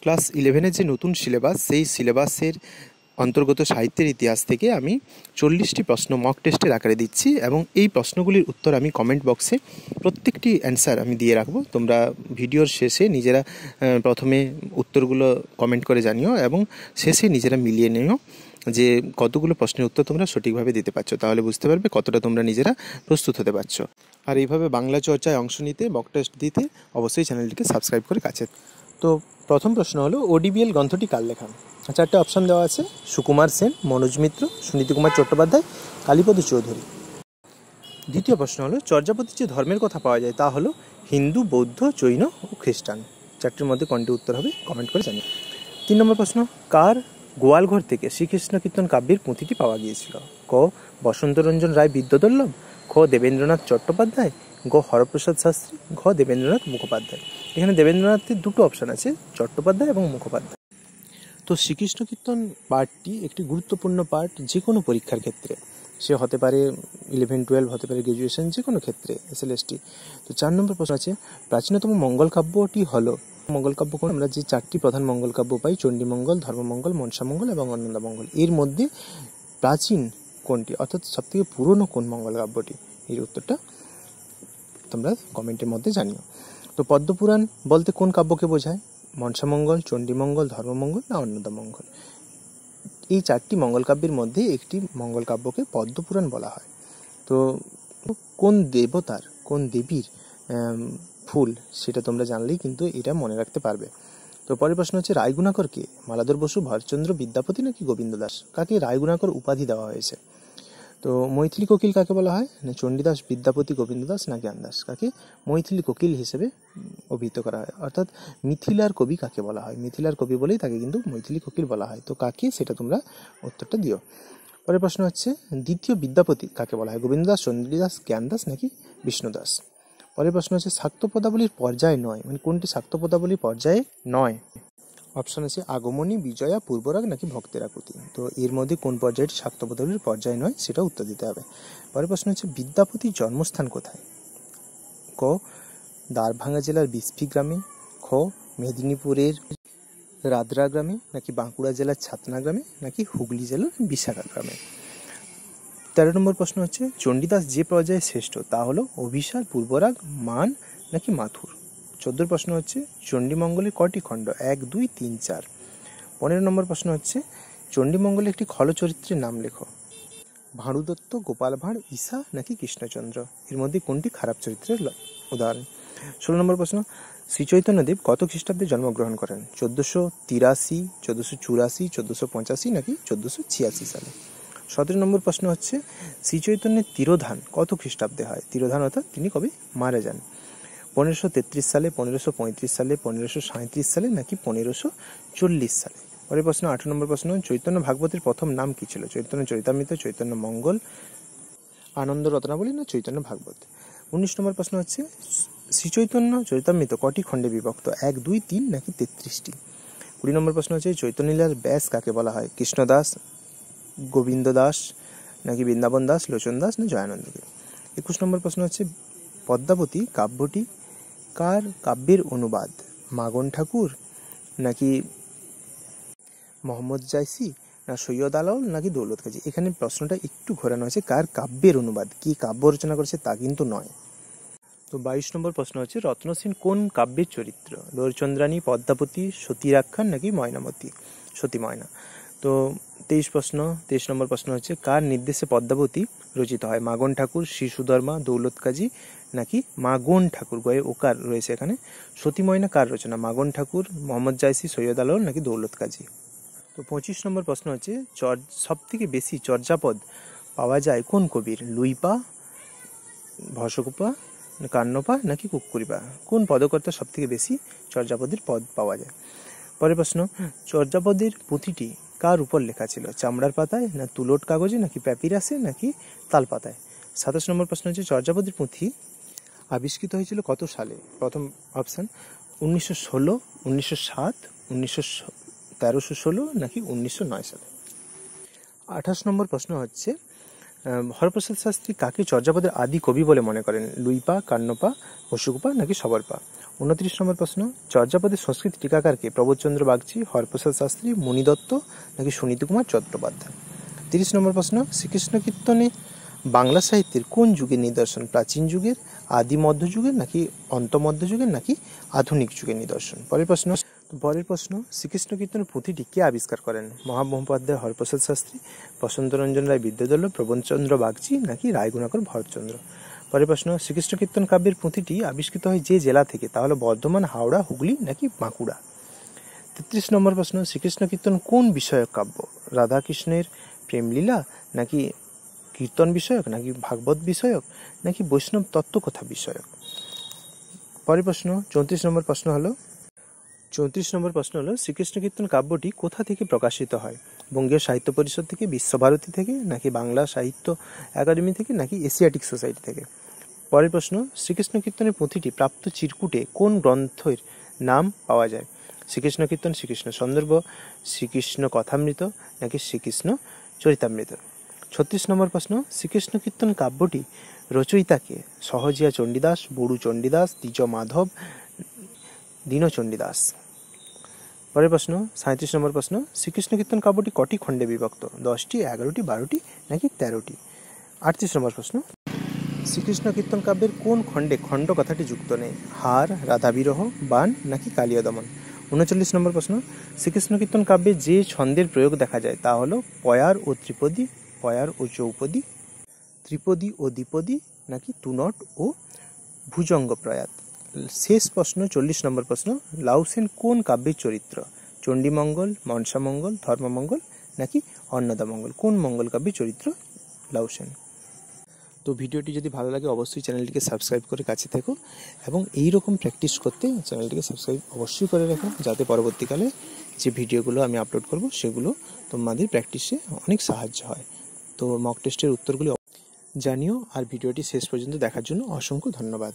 Class 11-এর যে নতুন syllabus, সেই সিলেবাসের অন্তর্গত সাহিত্যের ইতিহাস থেকে আমি 40টি প্রশ্ন মক টেস্টের আকারে দিচ্ছি এবং এই প্রশ্নগুলির উত্তর আমি কমেন্ট বক্সে প্রত্যেকটি অ্যান্সার আমি দিয়ে রাখবো। তোমরা ভিডিওর শেষে নিজেরা প্রথমে উত্তরগুলো কমেন্ট করে জানিও এবং শেষে নিজেরা মিলিয়ে নিও যে কতগুলো প্রশ্নের উত্তর তোমরা সঠিকভাবে দিতে পারছো। তাহলে বুঝতে পারবে কতটা তোমরা নিজেরা প্রস্তুত হতে পারছো। আর এইভাবে বাংলা চর্চায় অংশ নিতে, মক টেস্ট দিতে অবশ্যই চ্যানেলটিকে সাবস্ক্রাইব করে কাছে। তো প্রথম প্রশ্ন হলো, ODBL গ্রন্থটি কার লেখা? 4টে অপশান দেওয়া আছে: সুকুমার সেন, মনোজ মিত্র, সুনীতি কুমার চট্টোপাধ্যায়, কালীপদ চৌধুরী। দ্বিতীয় প্রশ্ন হলো, চর্যাপদের যে ধর্মের কথা পাওয়া যায় তা হলো হিন্দু, বৌদ্ধ, জৈন ও খ্রিস্টান। 4টির মধ্যে কোনটি উত্তর হবে কমেন্ট করে জানিয়ে। 3 নম্বর প্রশ্ন, কার গোয়ালঘর থেকে শ্রীকৃষ্ণ কীর্তন কাব্যের পুঁথিটি পাওয়া গিয়েছিল? ক বসন্তরঞ্জন রায় বিদ্যাবল্লভ, খ দেবেন্দ্রনাথ চট্টোপাধ্যায়, গ হরপ্রসাদ শাস্ত্রী, ঘ দেবেন্দ্রনাথ মুখোপাধ্যায়। এখানে দেবেন্দ্রনাথের দুটো অপশান আছে, চট্টোপাধ্যায় এবং মুখোপাধ্যায়। তো শ্রীকৃষ্ণ কীর্তন পাঠটি একটি গুরুত্বপূর্ণ পাঠ যে কোনো পরীক্ষার ক্ষেত্রে, সে হতে পারে 11-12, হতে পারে গ্র্যাজুয়েশন, যে কোনো ক্ষেত্রে SLST। তো 4 নম্বর প্রশ্ন আছে, প্রাচীনতম মঙ্গল কাব্যটি হলো? মঙ্গল কাব্য কোন? আমরা যে 4টি প্রধান মঙ্গল কাব্য পাই, চণ্ডীমঙ্গল, ধর্মমঙ্গল, মনসামঙ্গল এবং অন্নদামঙ্গল, এর মধ্যে প্রাচীন কোনটি, অর্থাৎ সবথেকে পুরনো কোন মঙ্গল কাব্যটি? এর উত্তরটা তোমরা কমেন্টের মধ্যে জানিও। তো পদ্মপুরাণ বলতে কোন কাব্যকে বোঝায়? মনসামঙ্গল, চণ্ডীমঙ্গল, ধর্মমঙ্গল না অন্নদামঙ্গল? এই 4টি মঙ্গল কাব্যের মধ্যে একটি মঙ্গল কাব্যকে পদ্মপুরাণ বলা হয়। তো কোন দেবতার, কোন দেবীর ফুল, সেটা তোমরা জানলেই কিন্তু এটা মনে রাখতে পারবে। তো পরের প্রশ্ন হচ্ছে, রায়গুণাকর কে? মালাধর বসু, ভরতচন্দ্র বিদ্যাপতি নাকি গোবিন্দ দাস? কাকে রায়গুণাকর উপাধি দেওয়া হয়েছে? তো মৈথিলী কোকিল কাকে বলা হয়? না চণ্ডীদাস, বিদ্যাপতি, গোবিন্দ দাস না জ্ঞান দাস? কাকে মৈথিলী কোকিল হিসেবে অভিহিত করা হয়? অর্থাৎ মিথিলার কবি কাকে বলা হয়? মিথিলার কবি বলেই তাকে কিন্তু মৈথিলী কোকিল বলা হয়। তো কাকে, সেটা তোমরা উত্তরটা দিও। পরের প্রশ্ন হচ্ছে, দ্বিতীয় বিদ্যাপতি কাকে বলা হয়? গোবিন্দ দাস, চণ্ডীদাস, জ্ঞান দাস নাকি বিষ্ণু দাস? পরের প্রশ্ন হচ্ছে, শাক্ত পদাবলীর পর্যায় নয়, মানে কোনটি শাক্ত পদাবলীর পর্যায়ে নয়? অপশান আছে আগমনী, বিজয়া, পূর্বরাগ নাকি ভক্তের আকুতি। তো এর মধ্যে কোন পর্যায়টি শাক্ত পদাবলীর পর্যায় নয়, সেটা উত্তর দিতে হবে। পরের প্রশ্ন হচ্ছে, বিদ্যাপতির জন্মস্থান কোথায়? ক দ্বারভাঙা জেলার বিসফি গ্রামে, খ মেদিনীপুরের রাদরা গ্রামে নাকি বাঁকুড়া জেলার ছাতনা গ্রামে নাকি হুগলি জেলার বিশাখা গ্রামে? 13 নম্বর প্রশ্ন হচ্ছে, চণ্ডীদাস যে পর্যায়ে শ্রেষ্ঠ তা হলো অভিসার, পূর্বরাগ, মান নাকি মাথুর? 14 প্রশ্ন হচ্ছে, চণ্ডীমঙ্গলের কটি খণ্ড? 1, 2, 3, 4। 15 নম্বর প্রশ্ন হচ্ছে, চণ্ডীমঙ্গলের একটি খল চরিত্রের নাম লেখো। ভাঁড়ু দত্ত, গোপাল ভাঁড়, ঈশা নাকি কৃষ্ণচন্দ্র? এর মধ্যে কোনটি খারাপ চরিত্রের উদাহরণ? 16 নম্বর প্রশ্ন, শ্রীচৈতন্যদেব কত খ্রিস্টাব্দে জন্মগ্রহণ করেন? 1483, 1484, 1485 নাকি 1486 সালে? 17 নম্বর প্রশ্ন হচ্ছে, শ্রীচৈতন্যের তিরোধান কত খ্রিস্টাব্দে হয়? তিরোধান অর্থাৎ তিনি কবে মারা যান? 1533 সালে, 1535 সালে, 1537 সালে নাকি 1540 সালে? পরের প্রশ্ন 18 নম্বর প্রশ্ন, চৈতন্য ভাগবতের প্রথম নাম কি ছিল? চৈতন্য চরিতামৃত, চৈতন্য মঙ্গল, আনন্দ রত্নাবলী না চৈতন্য ভাগবত? 19 নম্বর প্রশ্ন হচ্ছে, শ্রীচৈতন্য চরিতামৃত কটি খণ্ডে বিভক্ত? 1, 2, 3 নাকি 33টি? 20 নম্বর প্রশ্ন হচ্ছে, চৈতন্যলীলার ব্যাস কাকে বলা হয়? কৃষ্ণদাস, গোবিন্দ দাস নাকি বৃন্দাবন দাস, লোচন দাস না জয়ানন্দকে? 21 নম্বর প্রশ্ন হচ্ছে, পদ্মাবতী কাব্যটি কার কাব্যের অনুবাদ? মাগন ঠাকুর নাকি মোহাম্মদ জাইসি না সৈয়দ আলাওল নাকি দৌলত কাজী? এখানে প্রশ্নটা একটু ঘোরানো আছে, কার কাব্যের অনুবাদ, কি কাব্য রচনা করেছে তা কিন্তু নয়। তো 22 নম্বর প্রশ্ন হচ্ছে, রত্নসেন কোন কাব্যের চরিত্র? লোরচন্দ্রানী, পদ্মাবতী, সতীরাখ্যান নাকি ময়নামতি, সতী ময়না? তো 23 নম্বর প্রশ্ন হচ্ছে, কার নির্দেশে পদ্মাবতী রচিত হয়? মাগন ঠাকুর, শিশুধর্মা, দৌলত কাজী নাকি মাগন ঠাকুর, গয়ে ওকার রয়েছে এখানে। সতী ময়না কার রচনা? মাগন ঠাকুর, মোহাম্মদ জাইসি, সৈয়দ আলাওল নাকি দৌলত কাজী? তো 25 নম্বর প্রশ্ন হচ্ছে, সব থেকে বেশি চর্যাপদ পাওয়া যায় কোন কবির? লুইপা, ভসকুপা, কান্নপা নাকি কুক্কুরিপা? কোন পদকর্তা সব থেকে বেশি চর্যাপদের পদ পাওয়া যায়? পরের প্রশ্ন, চর্যাপদের পুঁথিটি কার উপর লেখা ছিল? চামড়ার পাতায় না তুলোট কাগজে নাকি প্যাপিরাসে নাকি তাল পাতায়? 27 নম্বর প্রশ্ন হচ্ছে, চর্যাপদের পুঁথি আবিষ্কৃত হয়েছিল কত সালে? প্রথম অপশান 1916, 1907, 1316 নাকি 1909 সালে? 28 নম্বর প্রশ্ন হচ্ছে, হরপ্রসাদ শাস্ত্রী কাকে চর্যাপদের আদি কবি বলে মনে করেন? লুইপা, কান্নপা, ভসকুপা নাকি সবরপা? 29 নম্বর প্রশ্ন, চর্যাপদের সংস্কৃত টিকাকারকে প্রবোধচন্দ্র বাগচি, হরপ্রসাদ শাস্ত্রী, মণি দত্ত নাকি সুনীতি কুমার চট্টোপাধ্যায়? 30 নম্বর প্রশ্ন, শ্রীকৃষ্ণ কীর্তনে বাংলা সাহিত্যের কোন যুগের নিদর্শন? প্রাচীন যুগের, আদি মধ্যযুগের নাকি অন্তমধ্যযুগের নাকি আধুনিক যুগের নিদর্শন? পরের প্রশ্ন, শ্রীকৃষ্ণ কীর্তনের পুঁথিটি কে আবিষ্কার করেন? মহামহোপাধ্যায়, হরপ্রসাদ শাস্ত্রী, বসন্তরঞ্জন রায় বিদ্যাধর, প্রবোধচন্দ্র বাগচি নাকি রায়গুণাকর ভরতচন্দ্র? পরের প্রশ্ন, শ্রীকৃষ্ণ কীর্তন কাব্যের পুঁথিটি আবিষ্কৃত হয় যে জেলা থেকে, তা হলো বর্ধমান, হাওড়া, হুগলি নাকি বাঁকুড়া? 33 নম্বর প্রশ্ন, শ্রীকৃষ্ণ কীর্তন কোন বিষয়ক কাব্য? রাধাকৃষ্ণের প্রেমলীলা নাকি কীর্তন বিষয়ক নাকি ভাগবত বিষয়ক নাকি বৈষ্ণব তত্ত্বকথা বিষয়ক? পরের প্রশ্ন 34 নম্বর প্রশ্ন হলো শ্রীকৃষ্ণ কীর্তন কাব্যটি কোথা থেকে প্রকাশিত হয়? বঙ্গীয় সাহিত্য পরিষদ থেকে, বিশ্বভারতী থেকে নাকি বাংলা সাহিত্য একাডেমি থেকে নাকি এশিয়াটিক সোসাইটি থেকে? পরের প্রশ্ন, শ্রীকৃষ্ণ কীর্তনের পুঁথিটি প্রাপ্ত চিরকুটে কোন গ্রন্থের নাম পাওয়া যায়? শ্রীকৃষ্ণ কীর্তন, শ্রীকৃষ্ণ সন্দর্ভ, শ্রীকৃষ্ণ কথামৃত নাকি শ্রীকৃষ্ণ চরিতামৃত? 36 নম্বর প্রশ্ন, শ্রীকৃষ্ণ কীর্তন কাব্যটি রচয়িতাকে? সহজিয়া চণ্ডীদাস, বড়ু চণ্ডীদাস, দ্বিজ মাধব, দীনচণ্ডীদাস? পরের প্রশ্ন 37 নম্বর প্রশ্ন, শ্রীকৃষ্ণ কীর্তন কাব্যটি কটি খণ্ডে বিভক্ত? 10টি, 11টি, 12টি নাকি 13টি? 38 নম্বর প্রশ্ন, শ্রীকৃষ্ণ কীর্তন কাব্যের কোন খণ্ডে খণ্ড কথাটি যুক্ত নেই? হার, রাধাবিরহ, বাণ নাকি কালিয়া দমন? 39 নম্বর প্রশ্ন, শ্রীকৃষ্ণ কীর্তন কাব্যে যে ছন্দের প্রয়োগ দেখা যায় তা হলো পয়ার ও ত্রিপদী, পয়ার ও চৌপদী, ত্রিপদী ও দ্বিপদী নাকি তুনট ও ভুজঙ্গ প্রয়াত? শেষ প্রশ্ন 40 নম্বর প্রশ্ন, লাউসেন কোন কাব্যের চরিত্র? চণ্ডীমঙ্গল, মনসামঙ্গল, ধর্মমঙ্গল নাকি অন্নদামঙ্গল? কোন মঙ্গল কাব্যের চরিত্র লাউসেন? তো ভিডিওটি যদি ভালো লাগে অবশ্যই চ্যানেলটিকে সাবস্ক্রাইব করে কাছে থেকো এবং এই রকম প্র্যাকটিস করতে চ্যানেলটিকে সাবস্ক্রাইব অবশ্যই করে রাখো, যাতে পরবর্তীকালে যে ভিডিওগুলো আমি আপলোড করব সেগুলো তোমাদের প্র্যাকটিসে অনেক সাহায্য হয়। তো মক টেস্টের উত্তরগুলি জানিও, আর ভিডিওটি শেষ পর্যন্ত দেখার জন্য অসংখ্য ধন্যবাদ।